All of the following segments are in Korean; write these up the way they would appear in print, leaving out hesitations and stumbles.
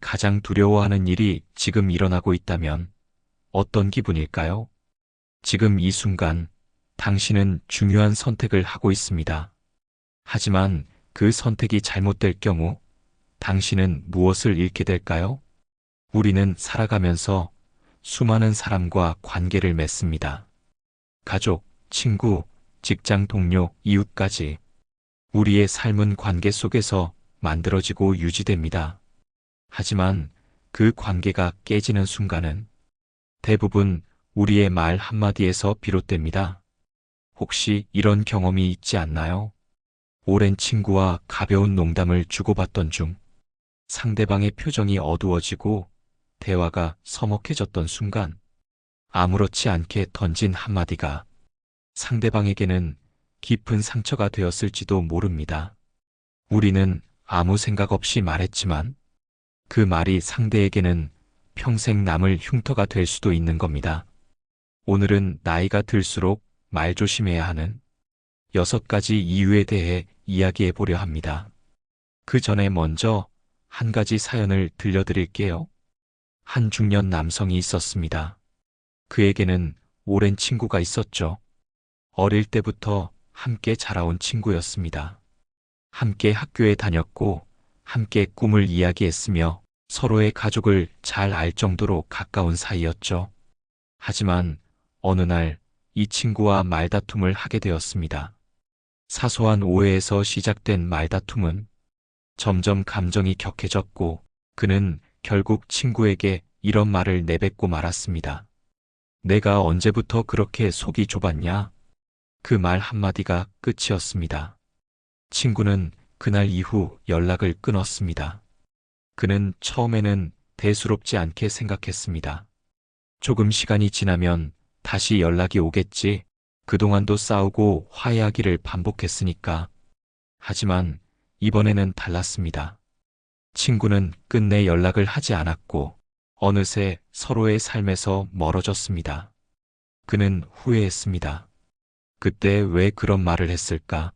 가장 두려워하는 일이 지금 일어나고 있다면 어떤 기분일까요? 지금 이 순간 당신은 중요한 선택을 하고 있습니다. 하지만 그 선택이 잘못될 경우 당신은 무엇을 잃게 될까요? 우리는 살아가면서 수많은 사람과 관계를 맺습니다. 가족, 친구, 직장 동료, 이웃까지. 우리의 삶은 관계 속에서 만들어지고 유지됩니다. 하지만 그 관계가 깨지는 순간은 대부분 우리의 말 한마디에서 비롯됩니다. 혹시 이런 경험이 있지 않나요? 오랜 친구와 가벼운 농담을 주고받던 중 상대방의 표정이 어두워지고 대화가 서먹해졌던 순간 아무렇지 않게 던진 한마디가 상대방에게는 깊은 상처가 되었을지도 모릅니다. 우리는 아무 생각 없이 말했지만 그 말이 상대에게는 평생 남을 흉터가 될 수도 있는 겁니다. 오늘은 나이가 들수록 말 조심해야 하는 6가지 이유에 대해 이야기해 보려 합니다. 그 전에 먼저 한 가지 사연을 들려드릴게요. 한 중년 남성이 있었습니다. 그에게는 오랜 친구가 있었죠. 어릴 때부터 함께 자라온 친구였습니다. 함께 학교에 다녔고 함께 꿈을 이야기했으며 서로의 가족을 잘 알 정도로 가까운 사이였죠. 하지만 어느 날 이 친구와 말다툼을 하게 되었습니다. 사소한 오해에서 시작된 말다툼은 점점 감정이 격해졌고 그는 결국 친구에게 이런 말을 내뱉고 말았습니다. 내가 언제부터 그렇게 속이 좁았냐? 그 말 한마디가 끝이었습니다. 친구는 그날 이후 연락을 끊었습니다. 그는 처음에는 대수롭지 않게 생각했습니다. 조금 시간이 지나면 다시 연락이 오겠지. 그동안도 싸우고 화해하기를 반복했으니까. 하지만 이번에는 달랐습니다. 친구는 끝내 연락을 하지 않았고 어느새 서로의 삶에서 멀어졌습니다. 그는 후회했습니다. 그때 왜 그런 말을 했을까?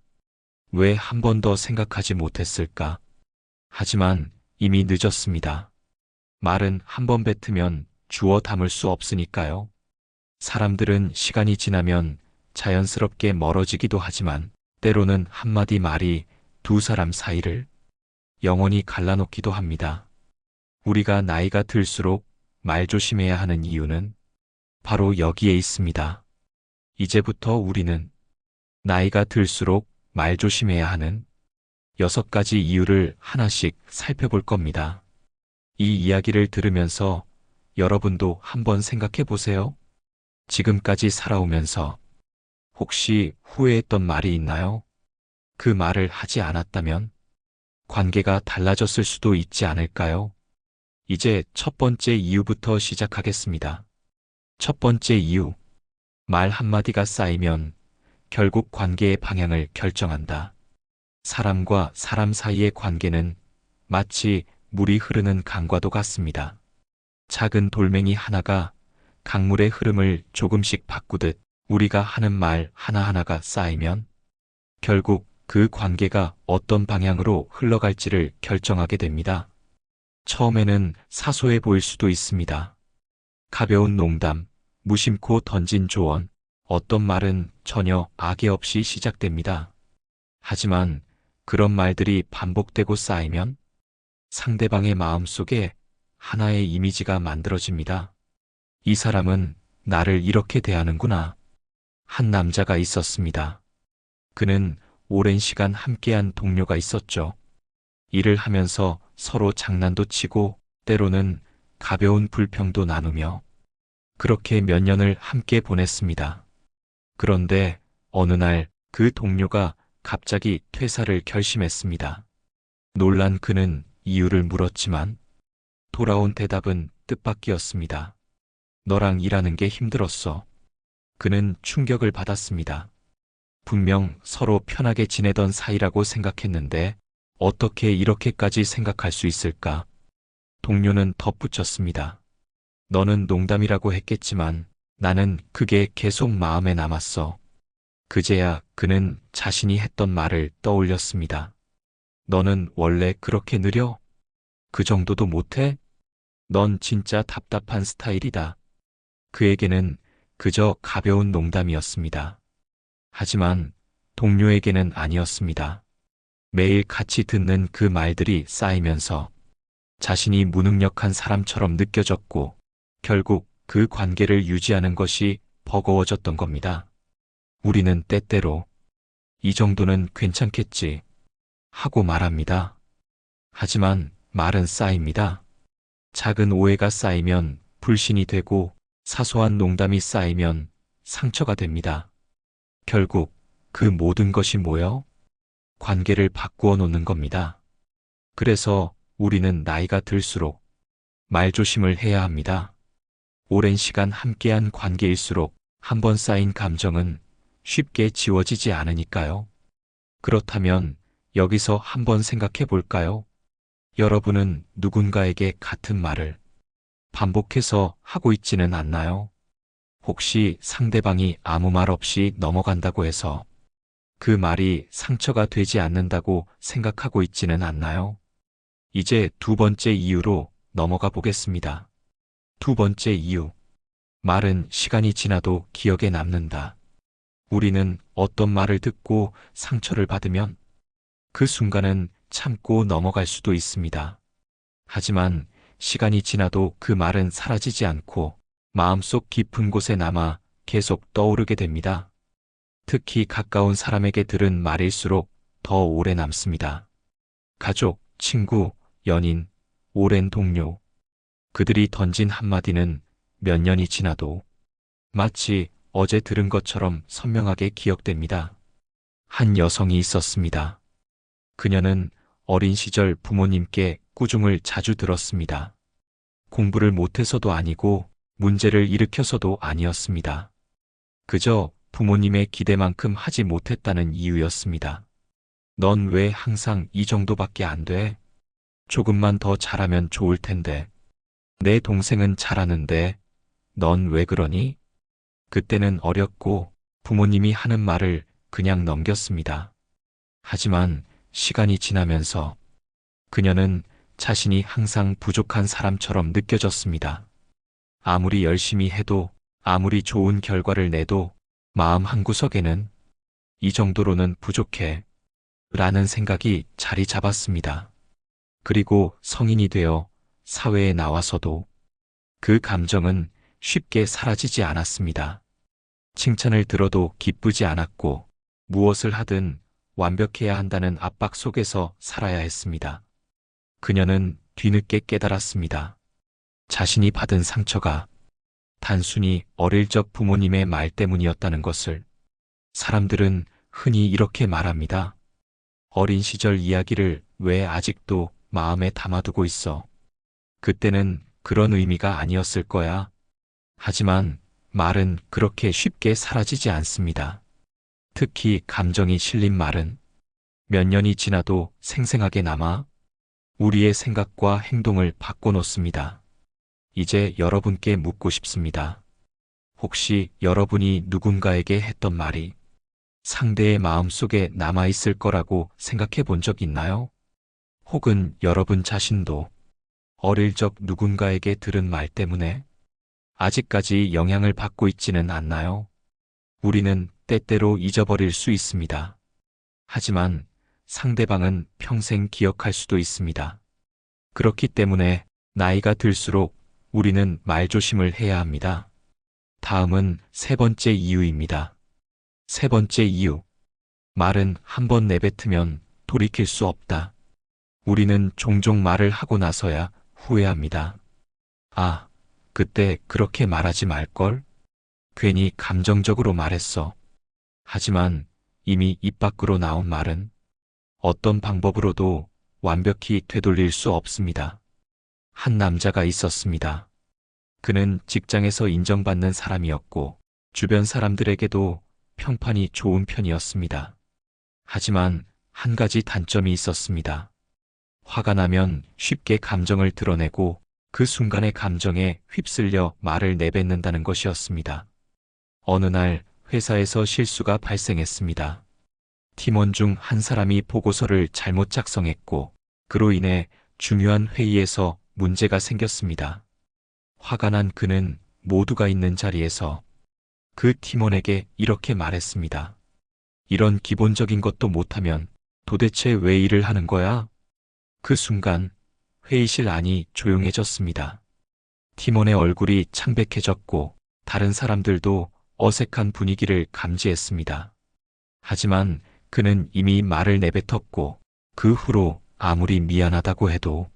왜 한 번 더 생각하지 못했을까? 하지만 이미 늦었습니다. 말은 한 번 뱉으면 주워 담을 수 없으니까요. 사람들은 시간이 지나면 자연스럽게 멀어지기도 하지만 때로는 한마디 말이 두 사람 사이를 영원히 갈라놓기도 합니다. 우리가 나이가 들수록 말 조심해야 하는 이유는 바로 여기에 있습니다. 이제부터 우리는 나이가 들수록 말 조심해야 하는 6가지 이유를 하나씩 살펴볼 겁니다. 이 이야기를 들으면서 여러분도 한번 생각해 보세요. 지금까지 살아오면서 혹시 후회했던 말이 있나요? 그 말을 하지 않았다면 관계가 달라졌을 수도 있지 않을까요? 이제 첫 번째 이유부터 시작하겠습니다. 첫 번째 이유. 말 한마디가 쌓이면 결국 관계의 방향을 결정한다. 사람과 사람 사이의 관계는 마치 물이 흐르는 강과도 같습니다. 작은 돌멩이 하나가 강물의 흐름을 조금씩 바꾸듯 우리가 하는 말 하나하나가 쌓이면 결국 그 관계가 어떤 방향으로 흘러갈지를 결정하게 됩니다. 처음에는 사소해 보일 수도 있습니다. 가벼운 농담, 무심코 던진 조언, 어떤 말은 전혀 악의 없이 시작됩니다. 하지만 그런 말들이 반복되고 쌓이면 상대방의 마음속에 하나의 이미지가 만들어집니다. 이 사람은 나를 이렇게 대하는구나. 한 남자가 있었습니다. 그는 오랜 시간 함께한 동료가 있었죠. 일을 하면서 서로 장난도 치고 때로는 가벼운 불평도 나누며 그렇게 몇 년을 함께 보냈습니다. 그런데 어느 날 그 동료가 갑자기 퇴사를 결심했습니다. 놀란 그는 이유를 물었지만 돌아온 대답은 뜻밖이었습니다. 너랑 일하는 게 힘들었어. 그는 충격을 받았습니다. 분명 서로 편하게 지내던 사이라고 생각했는데 어떻게 이렇게까지 생각할 수 있을까? 동료는 덧붙였습니다. 너는 농담이라고 했겠지만 나는 그게 계속 마음에 남았어. 그제야 그는 자신이 했던 말을 떠올렸습니다. 너는 원래 그렇게 느려? 그 정도도 못해? 넌 진짜 답답한 스타일이다. 그에게는 그저 가벼운 농담이었습니다. 하지만 동료에게는 아니었습니다. 매일 같이 듣는 그 말들이 쌓이면서 자신이 무능력한 사람처럼 느껴졌고 결국 그 관계를 유지하는 것이 버거워졌던 겁니다. 우리는 때때로 이 정도는 괜찮겠지 하고 말합니다. 하지만 말은 쌓입니다. 작은 오해가 쌓이면 불신이 되고 사소한 농담이 쌓이면 상처가 됩니다. 결국 그 모든 것이 모여 관계를 바꾸어 놓는 겁니다. 그래서 우리는 나이가 들수록 말조심을 해야 합니다. 오랜 시간 함께한 관계일수록 한 번 쌓인 감정은 쉽게 지워지지 않으니까요. 그렇다면 여기서 한번 생각해 볼까요? 여러분은 누군가에게 같은 말을 반복해서 하고 있지는 않나요? 혹시 상대방이 아무 말 없이 넘어간다고 해서 그 말이 상처가 되지 않는다고 생각하고 있지는 않나요? 이제 두 번째 이유로 넘어가 보겠습니다. 두 번째 이유. 말은 시간이 지나도 기억에 남는다. 우리는 어떤 말을 듣고 상처를 받으면 그 순간은 참고 넘어갈 수도 있습니다. 하지만 시간이 지나도 그 말은 사라지지 않고 마음속 깊은 곳에 남아 계속 떠오르게 됩니다. 특히 가까운 사람에게 들은 말일수록 더 오래 남습니다. 가족, 친구, 연인, 오랜 동료. 그들이 던진 한마디는 몇 년이 지나도 마치 어제 들은 것처럼 선명하게 기억됩니다. 한 여성이 있었습니다. 그녀는 어린 시절 부모님께 꾸중을 자주 들었습니다. 공부를 못해서도 아니고 문제를 일으켜서도 아니었습니다. 그저 부모님의 기대만큼 하지 못했다는 이유였습니다. 넌 왜 항상 이 정도밖에 안 돼? 조금만 더 잘하면 좋을 텐데. 내 동생은 잘하는데 넌 왜 그러니? 그때는 어렸고 부모님이 하는 말을 그냥 넘겼습니다. 하지만 시간이 지나면서 그녀는 자신이 항상 부족한 사람처럼 느껴졌습니다. 아무리 열심히 해도, 아무리 좋은 결과를 내도 마음 한구석에는 이 정도로는 부족해 라는 생각이 자리 잡았습니다. 그리고 성인이 되어 사회에 나와서도 그 감정은 쉽게 사라지지 않았습니다. 칭찬을 들어도 기쁘지 않았고 무엇을 하든 완벽해야 한다는 압박 속에서 살아야 했습니다. 그녀는 뒤늦게 깨달았습니다. 자신이 받은 상처가 단순히 어릴 적 부모님의 말 때문이었다는 것을. 사람들은 흔히 이렇게 말합니다. 어린 시절 이야기를 왜 아직도 마음에 담아두고 있어? 그때는 그런 의미가 아니었을 거야. 하지만 말은 그렇게 쉽게 사라지지 않습니다. 특히 감정이 실린 말은 몇 년이 지나도 생생하게 남아 우리의 생각과 행동을 바꿔놓습니다. 이제 여러분께 묻고 싶습니다. 혹시 여러분이 누군가에게 했던 말이 상대의 마음속에 남아있을 거라고 생각해 본 적 있나요? 혹은 여러분 자신도 어릴 적 누군가에게 들은 말 때문에 아직까지 영향을 받고 있지는 않나요? 우리는 때때로 잊어버릴 수 있습니다. 하지만 상대방은 평생 기억할 수도 있습니다. 그렇기 때문에 나이가 들수록 우리는 말조심을 해야 합니다. 다음은 세 번째 이유입니다. 세 번째 이유. 말은 한 번 내뱉으면 돌이킬 수 없다. 우리는 종종 말을 하고 나서야 후회합니다. 아, 그때 그렇게 말하지 말걸? 괜히 감정적으로 말했어. 하지만 이미 입 밖으로 나온 말은 어떤 방법으로도 완벽히 되돌릴 수 없습니다. 한 남자가 있었습니다. 그는 직장에서 인정받는 사람이었고 주변 사람들에게도 평판이 좋은 편이었습니다. 하지만 한 가지 단점이 있었습니다. 화가 나면 쉽게 감정을 드러내고 그 순간의 감정에 휩쓸려 말을 내뱉는다는 것이었습니다. 어느 날 회사에서 실수가 발생했습니다. 팀원 중 한 사람이 보고서를 잘못 작성했고 그로 인해 중요한 회의에서 문제가 생겼습니다. 화가 난 그는 모두가 있는 자리에서 그 팀원에게 이렇게 말했습니다. 이런 기본적인 것도 못하면 도대체 왜 일을 하는 거야? 그 순간 회의실 안이 조용해졌습니다. 팀원의 얼굴이 창백해졌고 다른 사람들도 어색한 분위기를 감지했습니다. 하지만 그는 이미 말을 내뱉었고 그 후로 아무리 미안하다고 해도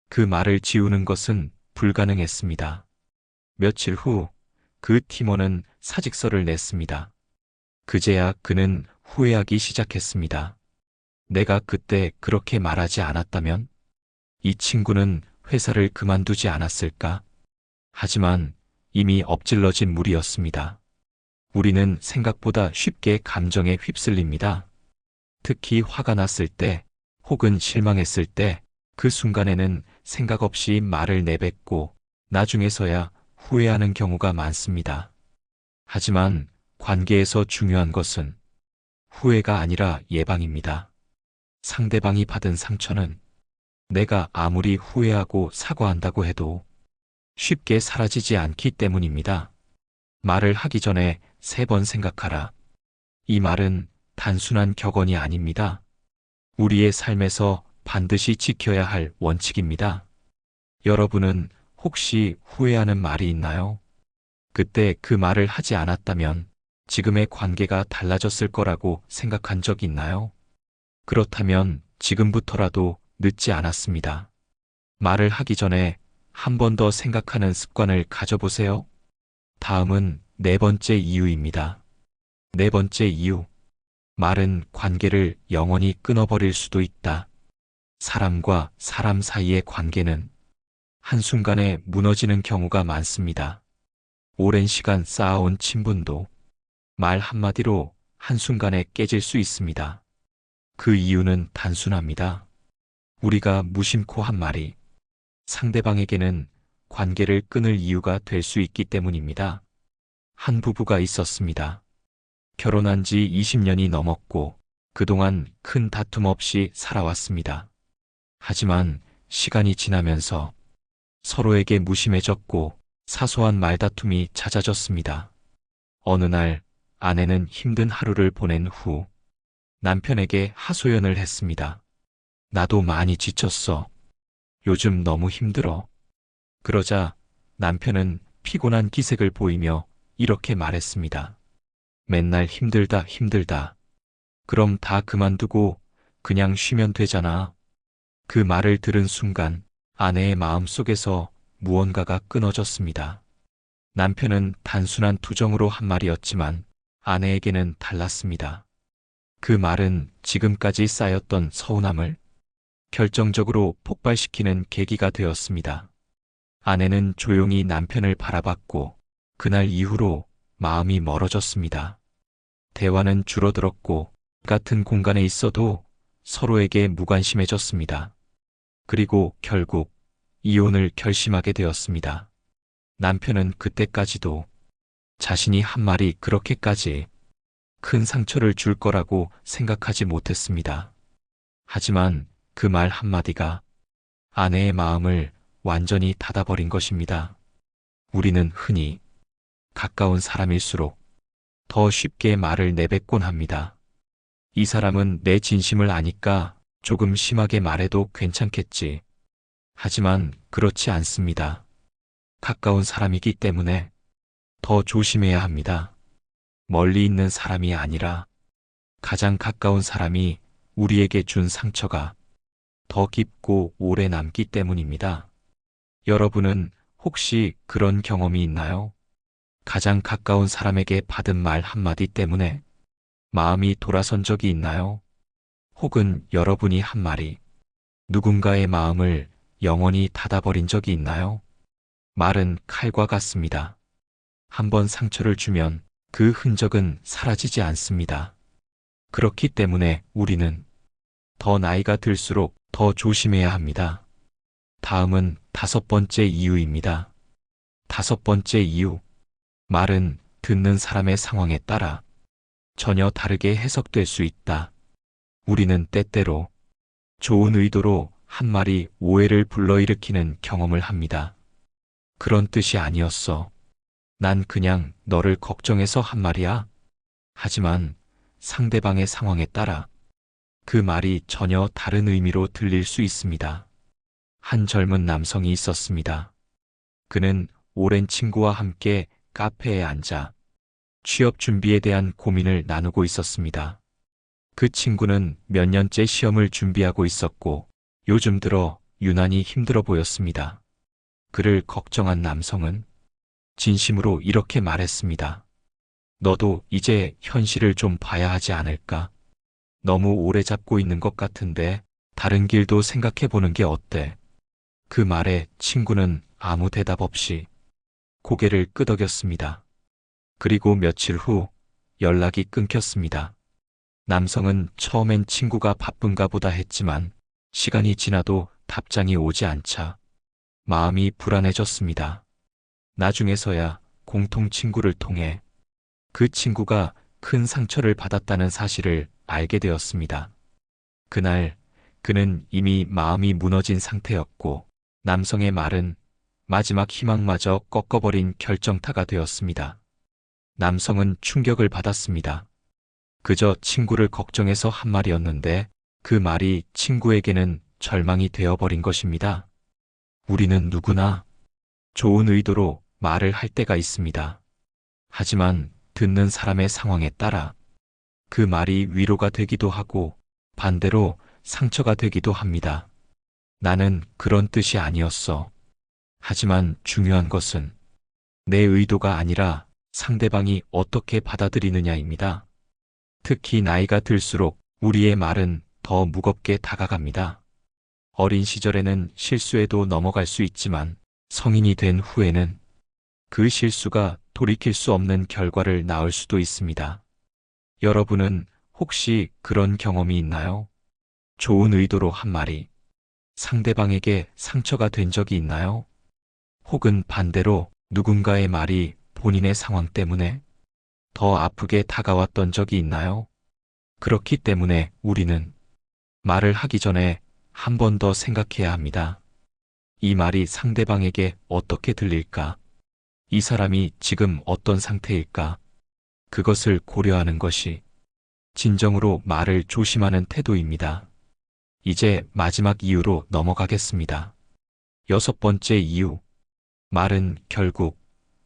그 말을 지우는 것은 불가능했습니다. 며칠 후 그 팀원은 사직서를 냈습니다. 그제야 그는 후회하기 시작했습니다. 내가 그때 그렇게 말하지 않았다면 이 친구는 회사를 그만두지 않았을까? 하지만 이미 엎질러진 물이었습니다. 우리는 생각보다 쉽게 감정에 휩쓸립니다. 특히 화가 났을 때 혹은 실망했을 때 그 순간에는 생각 없이 말을 내뱉고 나중에서야 후회하는 경우가 많습니다. 하지만 관계에서 중요한 것은 후회가 아니라 예방입니다. 상대방이 받은 상처는 내가 아무리 후회하고 사과한다고 해도 쉽게 사라지지 않기 때문입니다. 말을 하기 전에 3번 생각하라. 이 말은 단순한 격언이 아닙니다. 우리의 삶에서 반드시 지켜야 할 원칙입니다. 여러분은 혹시 후회하는 말이 있나요? 그때 그 말을 하지 않았다면 지금의 관계가 달라졌을 거라고 생각한 적 있나요? 그렇다면 지금부터라도 늦지 않았습니다. 말을 하기 전에 한 번 더 생각하는 습관을 가져보세요. 다음은 4번째 이유입니다. 4번째 이유. 말은 관계를 영원히 끊어버릴 수도 있다. 사람과 사람 사이의 관계는 한순간에 무너지는 경우가 많습니다. 오랜 시간 쌓아온 친분도 말 한마디로 한순간에 깨질 수 있습니다. 그 이유는 단순합니다. 우리가 무심코 한 말이 상대방에게는 관계를 끊을 이유가 될 수 있기 때문입니다. 한 부부가 있었습니다. 결혼한 지 20년이 넘었고 그동안 큰 다툼 없이 살아왔습니다. 하지만 시간이 지나면서 서로에게 무심해졌고 사소한 말다툼이 잦아졌습니다. 어느 날 아내는 힘든 하루를 보낸 후 남편에게 하소연을 했습니다. 나도 많이 지쳤어. 요즘 너무 힘들어. 그러자 남편은 피곤한 기색을 보이며 이렇게 말했습니다. 맨날 힘들다 힘들다. 그럼 다 그만두고 그냥 쉬면 되잖아. 그 말을 들은 순간 아내의 마음속에서 무언가가 끊어졌습니다. 남편은 단순한 투정으로 한 말이었지만 아내에게는 달랐습니다. 그 말은 지금까지 쌓였던 서운함을 결정적으로 폭발시키는 계기가 되었습니다. 아내는 조용히 남편을 바라봤고 그날 이후로 마음이 멀어졌습니다. 대화는 줄어들었고 같은 공간에 있어도 서로에게 무관심해졌습니다. 그리고 결국 이혼을 결심하게 되었습니다. 남편은 그때까지도 자신이 한 말이 그렇게까지 큰 상처를 줄 거라고 생각하지 못했습니다. 하지만 그 말 한마디가 아내의 마음을 완전히 닫아버린 것입니다. 우리는 흔히 가까운 사람일수록 더 쉽게 말을 내뱉곤 합니다. 이 사람은 내 진심을 아니까 조금 심하게 말해도 괜찮겠지. 하지만 그렇지 않습니다. 가까운 사람이기 때문에 더 조심해야 합니다. 멀리 있는 사람이 아니라 가장 가까운 사람이 우리에게 준 상처가 더 깊고 오래 남기 때문입니다. 여러분은 혹시 그런 경험이 있나요? 가장 가까운 사람에게 받은 말 한마디 때문에 마음이 돌아선 적이 있나요? 혹은 여러분이 한 말이 누군가의 마음을 영원히 닫아버린 적이 있나요? 말은 칼과 같습니다. 한번 상처를 주면 그 흔적은 사라지지 않습니다. 그렇기 때문에 우리는 더 나이가 들수록 더 조심해야 합니다. 다음은 5번째 이유입니다. 5번째 이유. 말은 듣는 사람의 상황에 따라 전혀 다르게 해석될 수 있다. 우리는 때때로 좋은 의도로 한 말이 오해를 불러일으키는 경험을 합니다. 그런 뜻이 아니었어. 난 그냥 너를 걱정해서 한 말이야. 하지만 상대방의 상황에 따라 그 말이 전혀 다른 의미로 들릴 수 있습니다. 한 젊은 남성이 있었습니다. 그는 오랜 친구와 함께 카페에 앉아 취업 준비에 대한 고민을 나누고 있었습니다. 그 친구는 몇 년째 시험을 준비하고 있었고 요즘 들어 유난히 힘들어 보였습니다. 그를 걱정한 남성은 진심으로 이렇게 말했습니다. 너도 이제 현실을 좀 봐야 하지 않을까? 너무 오래 잡고 있는 것 같은데 다른 길도 생각해 보는 게 어때? 그 말에 친구는 아무 대답 없이 고개를 끄덕였습니다. 그리고 며칠 후 연락이 끊겼습니다. 남성은 처음엔 친구가 바쁜가 보다 했지만 시간이 지나도 답장이 오지 않자 마음이 불안해졌습니다. 나중에서야 공통 친구를 통해 그 친구가 큰 상처를 받았다는 사실을 알게 되었습니다. 그날 그는 이미 마음이 무너진 상태였고 남성의 말은 마지막 희망마저 꺾어버린 결정타가 되었습니다. 남성은 충격을 받았습니다. 그저 친구를 걱정해서 한 말이었는데 그 말이 친구에게는 절망이 되어버린 것입니다. 우리는 누구나 좋은 의도로 말을 할 때가 있습니다. 하지만 듣는 사람의 상황에 따라 그 말이 위로가 되기도 하고 반대로 상처가 되기도 합니다. 나는 그런 뜻이 아니었어. 하지만 중요한 것은 내 의도가 아니라 상대방이 어떻게 받아들이느냐입니다. 특히 나이가 들수록 우리의 말은 더 무겁게 다가갑니다. 어린 시절에는 실수해도 넘어갈 수 있지만 성인이 된 후에는 그 실수가 돌이킬 수 없는 결과를 낳을 수도 있습니다. 여러분은 혹시 그런 경험이 있나요? 좋은 의도로 한 말이 상대방에게 상처가 된 적이 있나요? 혹은 반대로 누군가의 말이 본인의 상황 때문에 더 아프게 다가왔던 적이 있나요? 그렇기 때문에 우리는 말을 하기 전에 한 번 더 생각해야 합니다. 이 말이 상대방에게 어떻게 들릴까? 이 사람이 지금 어떤 상태일까? 그것을 고려하는 것이 진정으로 말을 조심하는 태도입니다. 이제 마지막 이유로 넘어가겠습니다. 6번째 이유. 말은 결국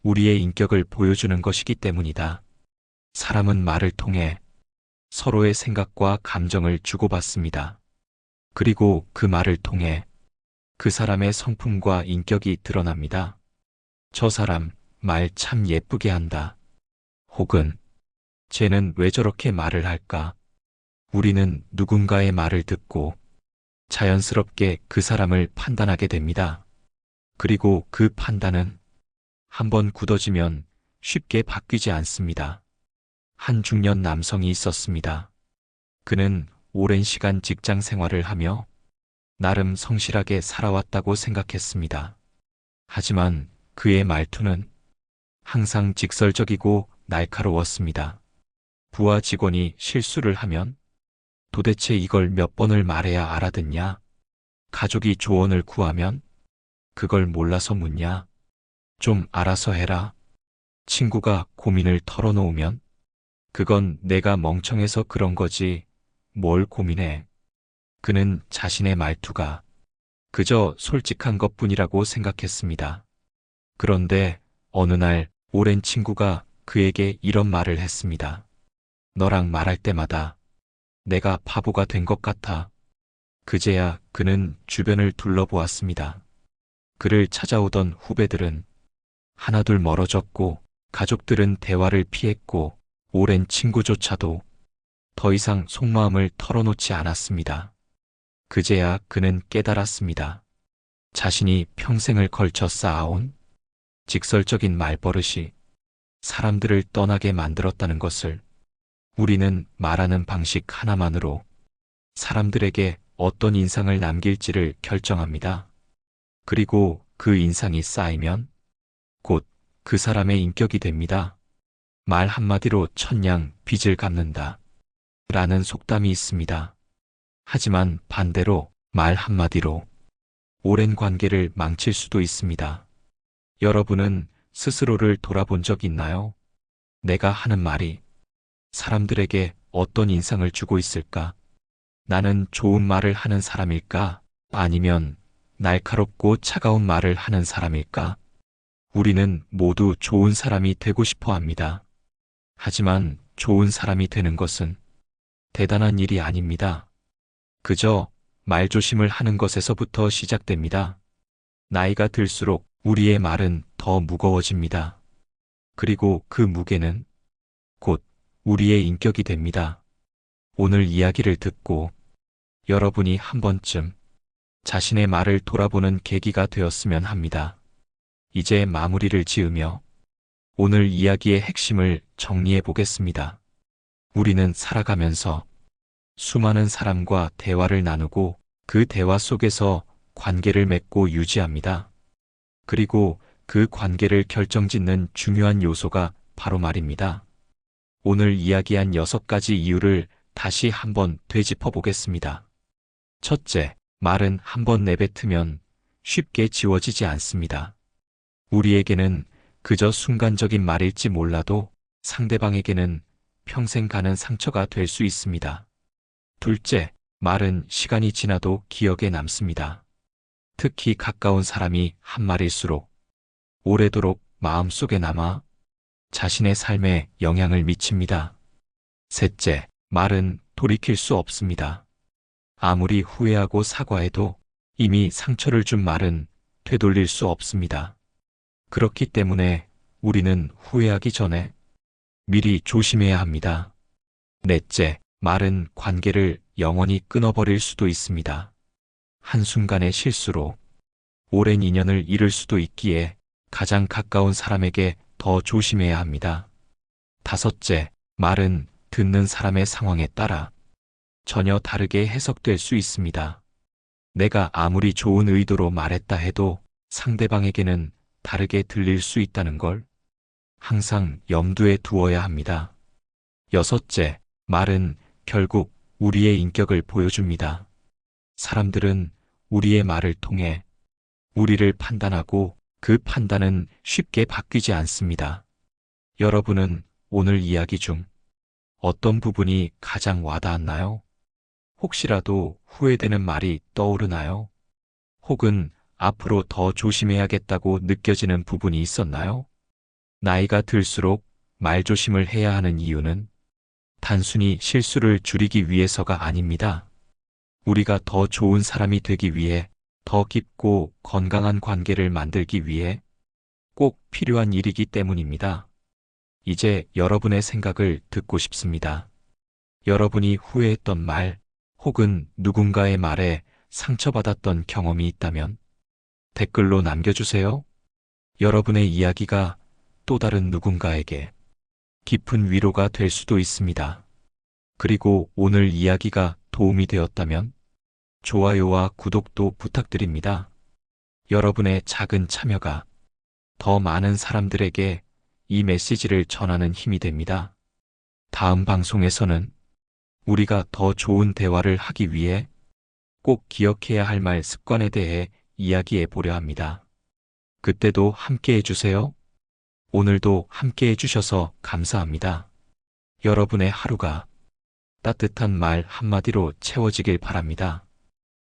우리의 인격을 보여주는 것이기 때문이다. 사람은 말을 통해 서로의 생각과 감정을 주고받습니다. 그리고 그 말을 통해 그 사람의 성품과 인격이 드러납니다. 저 사람 말 참 예쁘게 한다. 혹은 쟤는 왜 저렇게 말을 할까? 우리는 누군가의 말을 듣고 자연스럽게 그 사람을 판단하게 됩니다. 그리고 그 판단은 한번 굳어지면 쉽게 바뀌지 않습니다. 한 중년 남성이 있었습니다. 그는 오랜 시간 직장 생활을 하며 나름 성실하게 살아왔다고 생각했습니다. 하지만 그의 말투는 항상 직설적이고 날카로웠습니다. 부하 직원이 실수를 하면 도대체 이걸 몇 번을 말해야 알아듣냐? 가족이 조언을 구하면 그걸 몰라서 묻냐? 좀 알아서 해라. 친구가 고민을 털어놓으면 그건 내가 멍청해서 그런 거지. 뭘 고민해. 그는 자신의 말투가 그저 솔직한 것뿐이라고 생각했습니다. 그런데 어느 날 오랜 친구가 그에게 이런 말을 했습니다. 너랑 말할 때마다 내가 바보가 된 것 같아. 그제야 그는 주변을 둘러보았습니다. 그를 찾아오던 후배들은 하나둘 멀어졌고 가족들은 대화를 피했고 오랜 친구조차도 더 이상 속마음을 털어놓지 않았습니다. 그제야 그는 깨달았습니다. 자신이 평생을 걸쳐 쌓아온 직설적인 말버릇이 사람들을 떠나게 만들었다는 것을. 우리는 말하는 방식 하나만으로 사람들에게 어떤 인상을 남길지를 결정합니다. 그리고 그 인상이 쌓이면 곧 그 사람의 인격이 됩니다. 말 한마디로 천냥 빚을 갚는다. 라는 속담이 있습니다. 하지만 반대로 말 한마디로 오랜 관계를 망칠 수도 있습니다. 여러분은 스스로를 돌아본 적 있나요? 내가 하는 말이 사람들에게 어떤 인상을 주고 있을까? 나는 좋은 말을 하는 사람일까? 아니면 날카롭고 차가운 말을 하는 사람일까? 우리는 모두 좋은 사람이 되고 싶어 합니다. 하지만 좋은 사람이 되는 것은 대단한 일이 아닙니다. 그저 말조심을 하는 것에서부터 시작됩니다. 나이가 들수록 우리의 말은 더 무거워집니다. 그리고 그 무게는 곧 우리의 인격이 됩니다. 오늘 이야기를 듣고 여러분이 한 번쯤 자신의 말을 돌아보는 계기가 되었으면 합니다. 이제 마무리를 지으며 오늘 이야기의 핵심을 정리해 보겠습니다. 우리는 살아가면서 수많은 사람과 대화를 나누고 그 대화 속에서 관계를 맺고 유지합니다. 그리고 그 관계를 결정짓는 중요한 요소가 바로 말입니다. 오늘 이야기한 6가지 이유를 다시 한번 되짚어 보겠습니다. 첫째, 말은 한번 내뱉으면 쉽게 지워지지 않습니다. 우리에게는 그저 순간적인 말일지 몰라도 상대방에게는 평생 가는 상처가 될 수 있습니다. 둘째, 말은 시간이 지나도 기억에 남습니다. 특히 가까운 사람이 한 말일수록 오래도록 마음속에 남아 자신의 삶에 영향을 미칩니다. 셋째, 말은 돌이킬 수 없습니다. 아무리 후회하고 사과해도 이미 상처를 준 말은 되돌릴 수 없습니다. 그렇기 때문에 우리는 후회하기 전에 미리 조심해야 합니다. 넷째, 말은 관계를 영원히 끊어버릴 수도 있습니다. 한순간의 실수로 오랜 인연을 잃을 수도 있기에 가장 가까운 사람에게 더 조심해야 합니다. 다섯째, 말은 듣는 사람의 상황에 따라 전혀 다르게 해석될 수 있습니다. 내가 아무리 좋은 의도로 말했다 해도 상대방에게는 다르게 들릴 수 있다는 걸 항상 염두에 두어야 합니다. 여섯째, 말은 결국 우리의 인격을 보여줍니다. 사람들은 우리의 말을 통해 우리를 판단하고 그 판단은 쉽게 바뀌지 않습니다. 여러분은 오늘 이야기 중 어떤 부분이 가장 와닿았나요? 혹시라도 후회되는 말이 떠오르나요? 혹은 앞으로 더 조심해야겠다고 느껴지는 부분이 있었나요? 나이가 들수록 말조심을 해야 하는 이유는 단순히 실수를 줄이기 위해서가 아닙니다. 우리가 더 좋은 사람이 되기 위해, 더 깊고 건강한 관계를 만들기 위해 꼭 필요한 일이기 때문입니다. 이제 여러분의 생각을 듣고 싶습니다. 여러분이 후회했던 말, 혹은 누군가의 말에 상처받았던 경험이 있다면 댓글로 남겨주세요. 여러분의 이야기가 또 다른 누군가에게 깊은 위로가 될 수도 있습니다. 그리고 오늘 이야기가 도움이 되었다면 좋아요와 구독도 부탁드립니다. 여러분의 작은 참여가 더 많은 사람들에게 이 메시지를 전하는 힘이 됩니다. 다음 방송에서는 우리가 더 좋은 대화를 하기 위해 꼭 기억해야 할 말 습관에 대해 이야기해 보려 합니다. 그때도 함께 해주세요. 오늘도 함께 해주셔서 감사합니다. 여러분의 하루가 따뜻한 말 한마디로 채워지길 바랍니다.